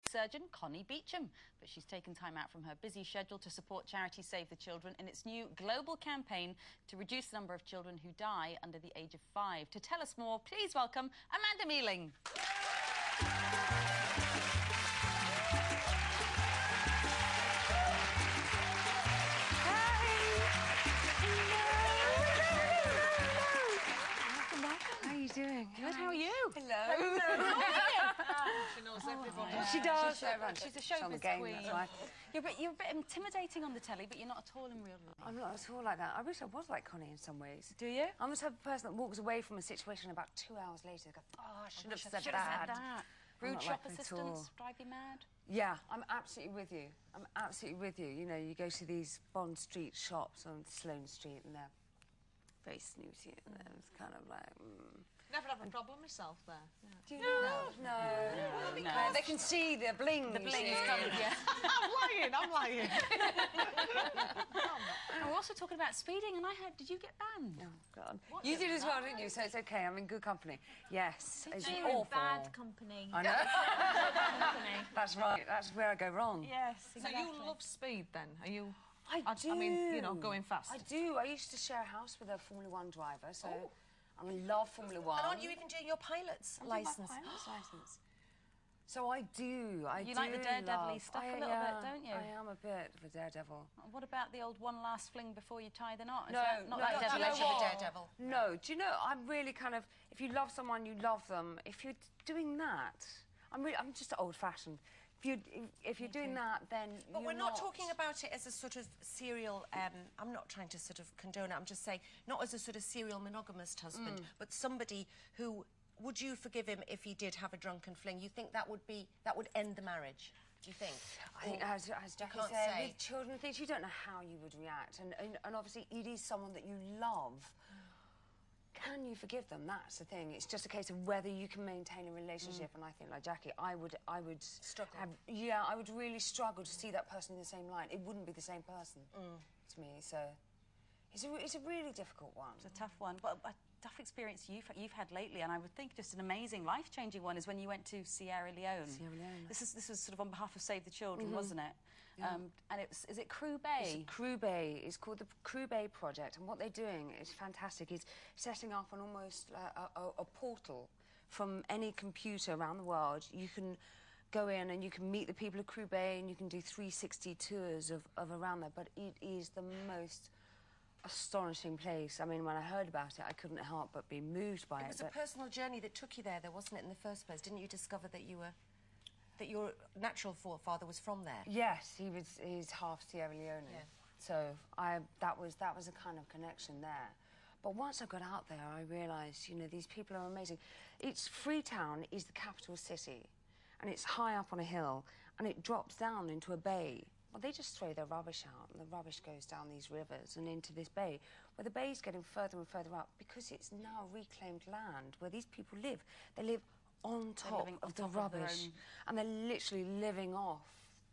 surgeon Connie Beecham, but she's taken time out from her busy schedule to support charity Save the Children in its new global campaign to reduce the number of children who die under the age of 5. To tell us more, please welcome Amanda Mealing. Doing? Good, how are you? Hello. She knows everybody. She does. She's a showbiz queen. You're a bit intimidating on the telly, but you're not at all in real life. I'm not at all like that. I wish I was like Connie in some ways. Do you? I'm the type of person that walks away from a situation about 2 hours later and goes, oh, I should have said that. Rude shop assistants drive you mad? Yeah, I'm absolutely with you. I'm absolutely with you. You know, you go to these Bond Street shops on Sloane Street and they're very snooty and it's kind of like... Never have a problem myself there. Yeah. Do you know? No. They can see the bling. The bling's coming, yeah. I'm lying. We're also talking about speeding, and I heard, did you get banned? Oh, God. You did as well, didn't you? So it's OK, I'm in good company. Yes, it's awful. Bad company. I know. That's right, that's where I go wrong. Yes, exactly. So you love speed, then? Are you... I do. I mean, you know, going fast. I do. I used to share a house with a Formula 1 driver, so... I love Formula 1. And aren't you even doing your pilot's licence? Pilot's licence. So I do. You like the daredevil stuff a little bit, don't you? I am a bit of a daredevil. What about the old one last fling before you tie the knot? Not that much of a daredevil. No, do you know, I'm really kind of... If you love someone, you love them. If you're doing that... I'm just old-fashioned. If you're doing that, then But we're not talking about it as a sort of serial... I'm not trying to sort of condone it. I'm just saying, not as a sort of serial monogamous husband, but somebody who... Would you forgive him if he did have a drunken fling? You think that would end the marriage? Do you think? I think, as Jackie said, with children and things, you don't know how you would react. And obviously, it is someone that you love. Can you forgive them? That's the thing. It's just a case of whether you can maintain a relationship. And I think, like Jackie, I would struggle. I would really struggle to see that person in the same line. It wouldn't be the same person to me. So it's a really difficult one. It's a tough one. But a tough experience you've had lately, and I would think just an amazing, life-changing one, is when you went to Sierra Leone. Sierra Leone. This was sort of on behalf of Save the Children, wasn't it? Yeah. And is it Crew Bay? It's Crew Bay. It's called the Crew Bay Project, and what they're doing is fantastic. It's setting up an almost a portal from any computer around the world. You can go in and you can meet the people of Crew Bay, and you can do 360 tours of around there. But it is the most astonishing place. I mean, when I heard about it, I couldn't help but be moved by it. It was a personal journey that took you there, though, wasn't it, in the first place? Didn't you discover that your natural forefather was from there? Yes, he's half Sierra Leone. Yeah. So that was a kind of connection there. But once I got out there, I realised, you know, these people are amazing. Freetown is the capital city, and it's high up on a hill, and it drops down into a bay. Well, they just throw their rubbish out, and the rubbish goes down these rivers and into this bay, where the bay's getting further and further up because it's now reclaimed land where these people live. They live on top of the rubbish, and they're literally living off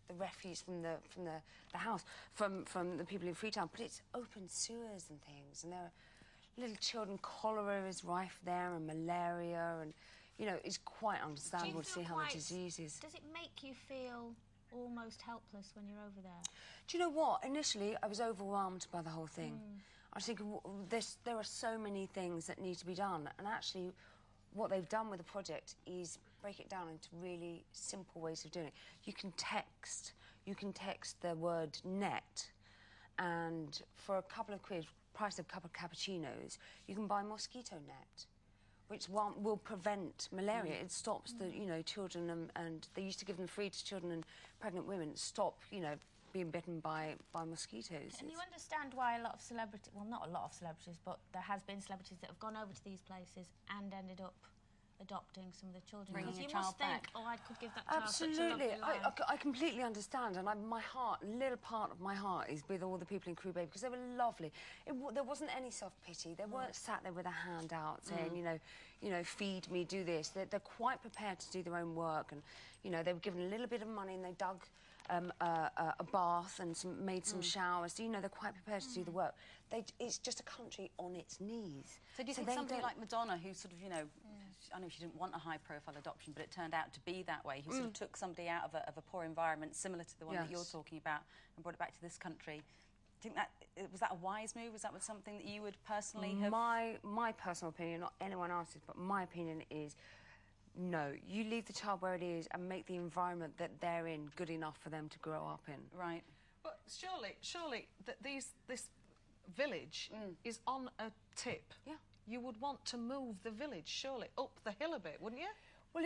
the refuse from the house, from the people in Freetown. But it's open sewers and things, and there are little children. Cholera is rife there, and malaria, and, you know, it's quite understandable to see how the disease is. Does it make you feel almost helpless when you're over there? Do you know what? Initially, I was overwhelmed by the whole thing. I was thinking, there are so many things that need to be done, and actually, what they've done with the project is break it down into really simple ways of doing it. You can text the word net, and for a couple of quid, price of a couple of cappuccinos, you can buy mosquito net, which will prevent malaria. It stops the, you know, children, and they used to give them free to children and pregnant women, stop, you know, being bitten by mosquitoes. Can you understand why a lot of celebrities, well, not a lot of celebrities, but there has been celebrities that have gone over to these places and ended up adopting some of the children? Bringing Because your you must child think, back. oh, I could give that child Absolutely. such a lovely life. I completely understand, and my heart, a little part of my heart is with all the people in Crew Bay, because they were lovely. There wasn't any self-pity. They weren't sat there with a hand out saying, you know, feed me, do this. They're quite prepared to do their own work, and, you know, they were given a little bit of money and they dug a bath and made some showers. You know, they're quite prepared to do the work. It's just a country on its knees. So do you think somebody like Madonna, who sort of, you know, I know she didn't want a high-profile adoption, but it turned out to be that way, who sort of took somebody out of a poor environment, similar to the one that you're talking about, and brought it back to this country. Do you think was that a wise move? Was that something that you would personally have... My personal opinion, not anyone else's, but my opinion is, no, you leave the child where it is and make the environment that they're in good enough for them to grow up in. Right. But surely this village is on a tip. Yeah. You would want to move the village, surely, up the hill a bit, wouldn't you? Well,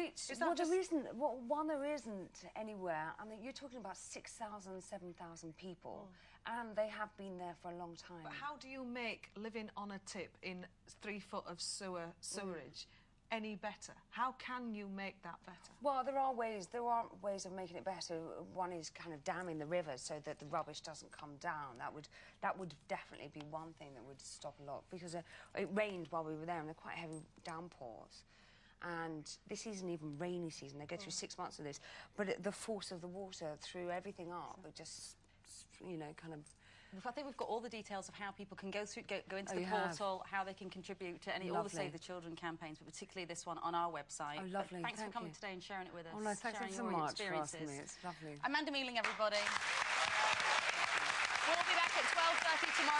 there isn't anywhere. I mean, you're talking about 6,000, 7,000 people, and they have been there for a long time. But how do you make living on a tip in 3 foot of sewerage any better? How can you make that better? Well, there are ways of making it better. One is kind of damming the river so that the rubbish doesn't come down. That would definitely be one thing that would stop a lot, because it rained while we were there, and they're quite heavy downpours. And this isn't even rainy season. They go through 6 months of this, but the force of the water threw everything up. It just, you know, kind of... I think we've got all the details of how people can go into the portal, how they can contribute to all the Save the Children campaigns, but particularly this one on our website. Oh, lovely. Thanks for coming today and sharing it with us. Oh, no, thanks so much for asking me. It's lovely. Amanda Mealing, everybody. We'll be back at 12:30 tomorrow.